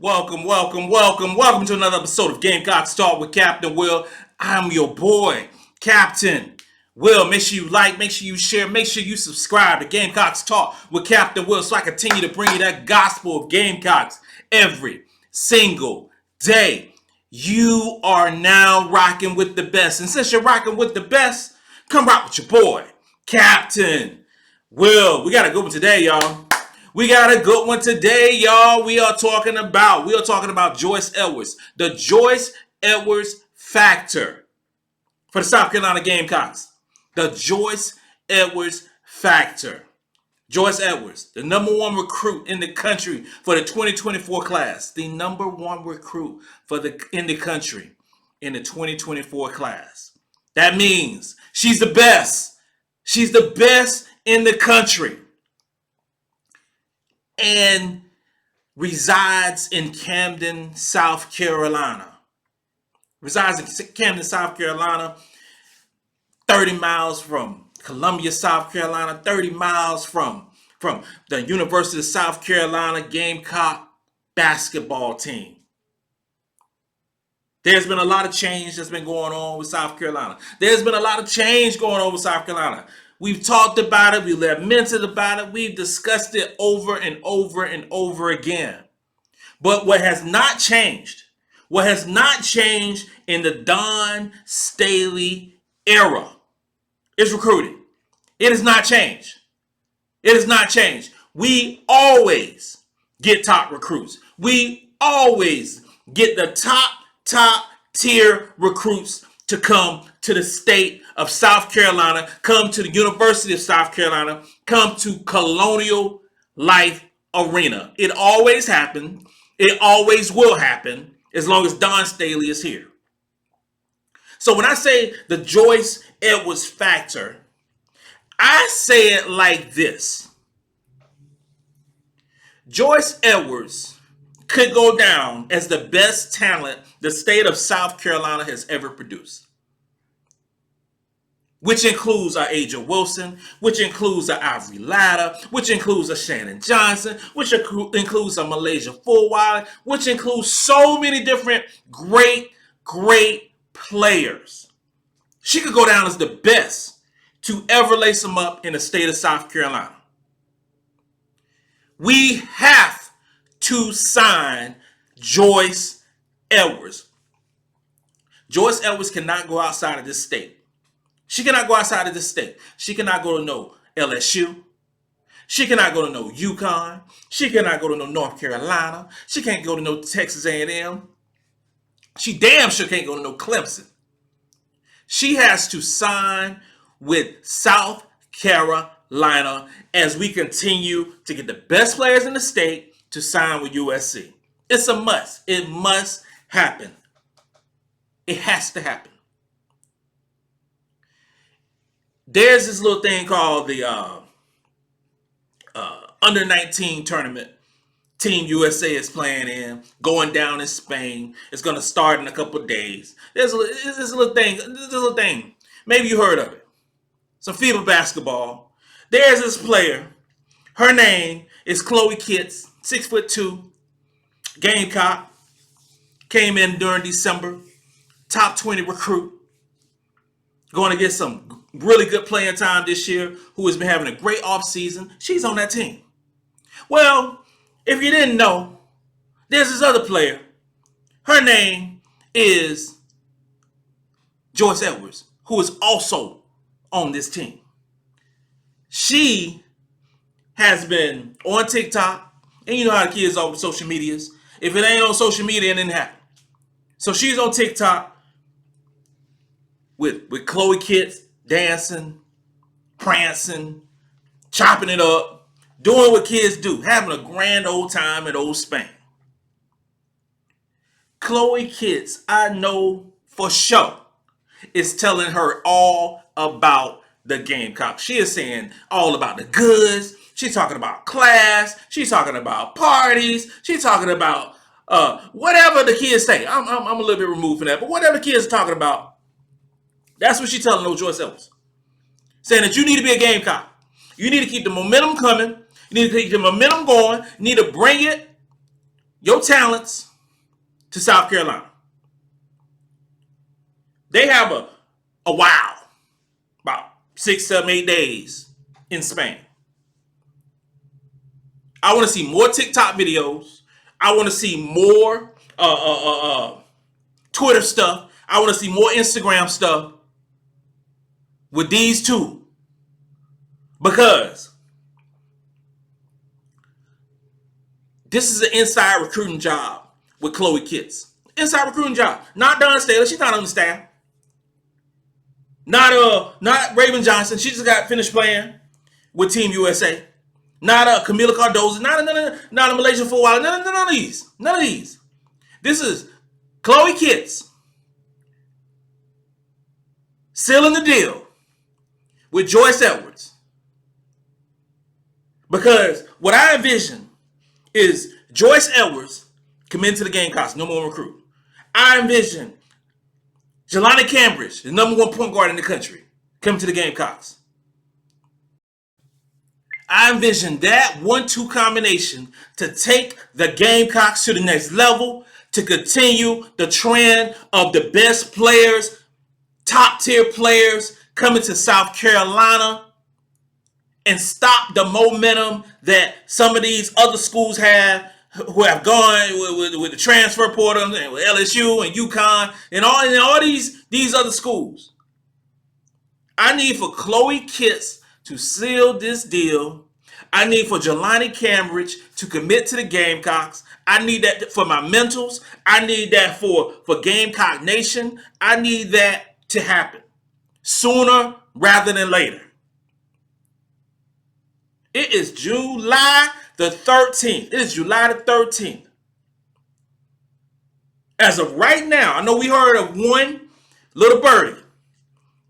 Welcome to another episode of Gamecocks Talk with Captain Will. I'm your boy, Captain Will. Make sure you like, make sure you share, make sure you subscribe to Gamecocks Talk with Captain Will so I continue to bring you that gospel of Gamecocks every single day. You are now rocking with the best. And since you're rocking with the best, come rock with your boy, Captain Will. We got a good one today, y'all. We got a good one today, y'all. We are talking about Joyce Edwards, the Joyce Edwards factor for the South Carolina Gamecocks. The Joyce Edwards factor. Joyce Edwards, the number one recruit in the country for the 2024 class. The number one recruit in the country in the 2024 class. That means she's the best. She's the best in the country. And resides in Camden, South Carolina. 30 miles from Columbia, South Carolina, 30 miles from the University of South Carolina Gamecock basketball team. There's been a lot of change that's been going on with South Carolina. We've talked about it. We've lamented about it. We've discussed it over and over and over again. But what has not changed in the Dawn Staley era is recruiting. It has not changed. We always get top recruits. We always get the top tier recruits to come to the state of South Carolina, come to the University of South Carolina, come to Colonial Life Arena. It always happened. It always will happen as long as Dawn Staley is here. So when I say the Joyce Edwards factor, I say it like this. Joyce Edwards could go down as the best talent the state of South Carolina has ever produced, which includes our Aja Wilson, which includes our Ivory Latta, which includes a Shannon Johnson, which includes a Malaysia Fulwiley, which includes so many different great players. She could go down as the best to ever lace them up in the state of South Carolina. We have to sign Joyce Edwards. Joyce Edwards cannot go outside of this state. She cannot go outside of this state. She cannot go to no LSU. She cannot go to no UConn. She cannot go to no North Carolina. She can't go to no Texas A&M. She damn sure can't go to no Clemson. She has to sign with South Carolina as we continue to get the best players in the state to sign with USC. It's a must. It must happen. It has to happen. There's this little thing called the under 19 tournament. Team USA is playing in, going down in Spain. It's going to start in a couple of days. There's this little thing. Maybe you heard of it. Some FIBA basketball. There's this player. Her name is Chloe Kitts, 6'2", Gamecock. Came in during December. Top 20 recruit. Going to get some really good playing time this year. Who has been having a great offseason. She's on that team. Well, if you didn't know, there's this other player. Her name is Joyce Edwards, who is also on this team. She has been on TikTok, and you know how the kids are with social medias. If it ain't on social media, it didn't happen. So she's on TikTok with Chloe Kitts dancing, prancing, chopping it up, doing what kids do, having a grand old time at Old Spain. Chloe Kitts, I know for sure, is telling her all about the Gamecocks. She is saying all about the goods. She's talking about class. She's talking about parties. She's talking about whatever the kids say. I'm a little bit removed from that, but whatever the kids are talking about, that's what she's telling old Joyce Edwards. Saying that you need to be a Gamecock. You need to keep the momentum coming. You need to keep the momentum going. You need to bring it your talents to South Carolina. They have a while, about 6, 7, 8 days in Spain. I want to see more TikTok videos. I want to see more Twitter stuff. I want to see more Instagram stuff with these two. Because this is an inside recruiting job with Chloe Kitts. Inside recruiting job. Not Dawn Staley. She's not on the staff. Not Raven Johnson. She just got finished playing with Team USA. Not Camila Cardozo. Not a Malaysian footballer. None of these. None of these. This is Chloe Kitts sealing the deal with Joyce Edwards. Because what I envision is Joyce Edwards committing to the Gamecocks, number one recruit. I envision Jelani Cambridge, the number one point guard in the country, coming to the Gamecocks. I envision that 1-2 combination to take the Gamecocks to the next level, to continue the trend of the best players, top tier players coming to South Carolina, and stop the momentum that some of these other schools have, who have gone with the transfer portal and with LSU and UConn and all these other schools. I need for Chloe Kitts to seal this deal. I need for Jelani Cambridge to commit to the Gamecocks. I need that for my mentals. I need that for Gamecock Nation. I need that to happen sooner rather than later. It is July the 13th. It is July the 13th. As of right now, I know we heard of one little birdie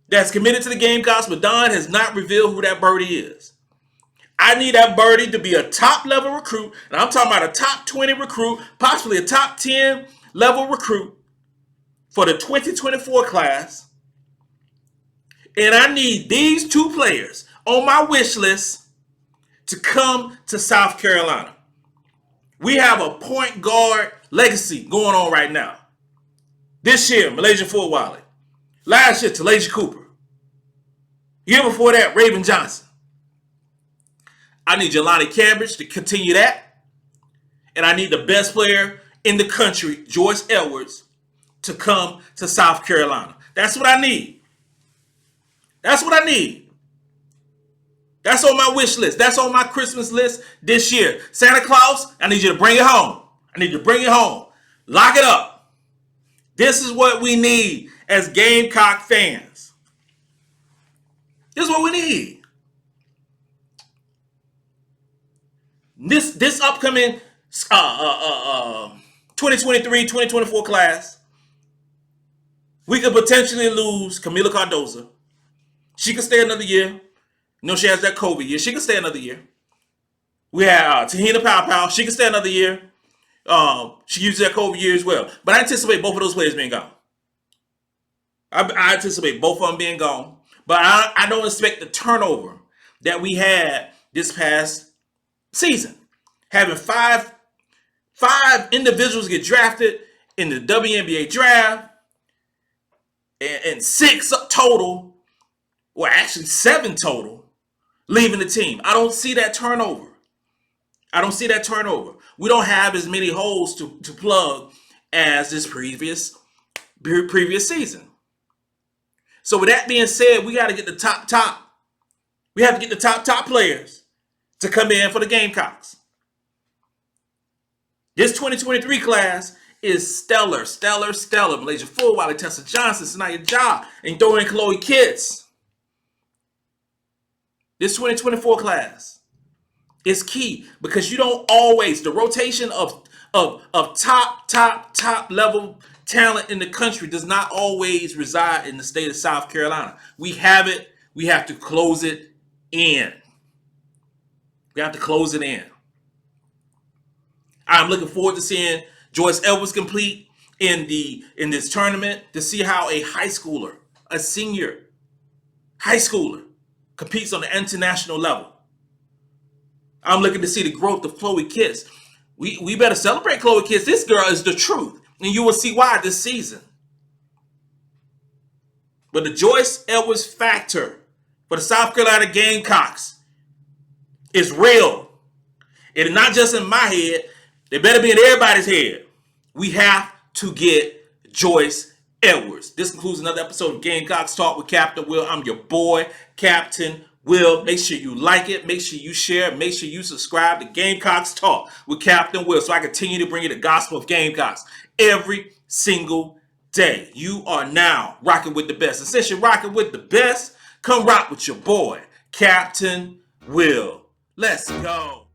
that's committed to the Gamecocks, but Dawn has not revealed who that birdie is. I need that birdie to be a top level recruit, and I'm talking about a top 20 recruit, possibly a top 10 level recruit for the 2024 class. And I need these two players on my wish list to come to South Carolina. We have a point guard legacy going on right now. This year, Malaysian Fort Wiley. Last year, Talasia Cooper. Year before that, Raven Johnson. I need Jelani Cambridge to continue that. And I need the best player in the country, Joyce Edwards, to come to South Carolina. That's what I need. That's what I need. That's on my wish list. That's on my Christmas list this year. Santa Claus, I need you to bring it home. I need you to bring it home. Lock it up. This is what we need as Gamecock fans. This is what we need. This upcoming 2023-2024 class, we could potentially lose Camila Cardozo. She could stay another year. You know, she has that COVID year. She can stay another year. We have Tahina Pow. She can stay another year. She uses that COVID year as well. But I anticipate both of those players being gone. I anticipate both of them being gone. But I don't expect the turnover that we had this past season. Having five individuals get drafted in the WNBA draft and 6 total, or actually 7 total, leaving the team. I don't see that turnover. We don't have as many holes to plug as this previous season. So with that being said, we got to get the top. We have to get the top players to come in for the Gamecocks. This 2023 class is stellar. Malaysia Fort Wiley, Tessa Johnson, Sanaya Ja, and throw in Chloe Kitts. This 2024 class is key because you don't always, the rotation of top level talent in the country does not always reside in the state of South Carolina. We have it. We have to close it in. I'm looking forward to seeing Joyce Edwards complete in this tournament, to see how a senior high schooler competes on the international level. I'm looking to see the growth of Chloe Kitts. We better celebrate Chloe Kids. This girl is the truth. And you will see why this season. But the Joyce Edwards factor for the South Carolina Gamecocks is real. It is not just in my head. They better be in everybody's head. We have to get Joyce Edwards. This concludes another episode of Gamecocks Talk with Captain Will. I'm your boy, Captain Will. Make sure you like it. Make sure you share. Make sure you subscribe to Gamecocks Talk with Captain Will so I continue to bring you the gospel of Gamecocks every single day. You are now rocking with the best. And since you're rocking with the best, come rock with your boy, Captain Will. Let's go.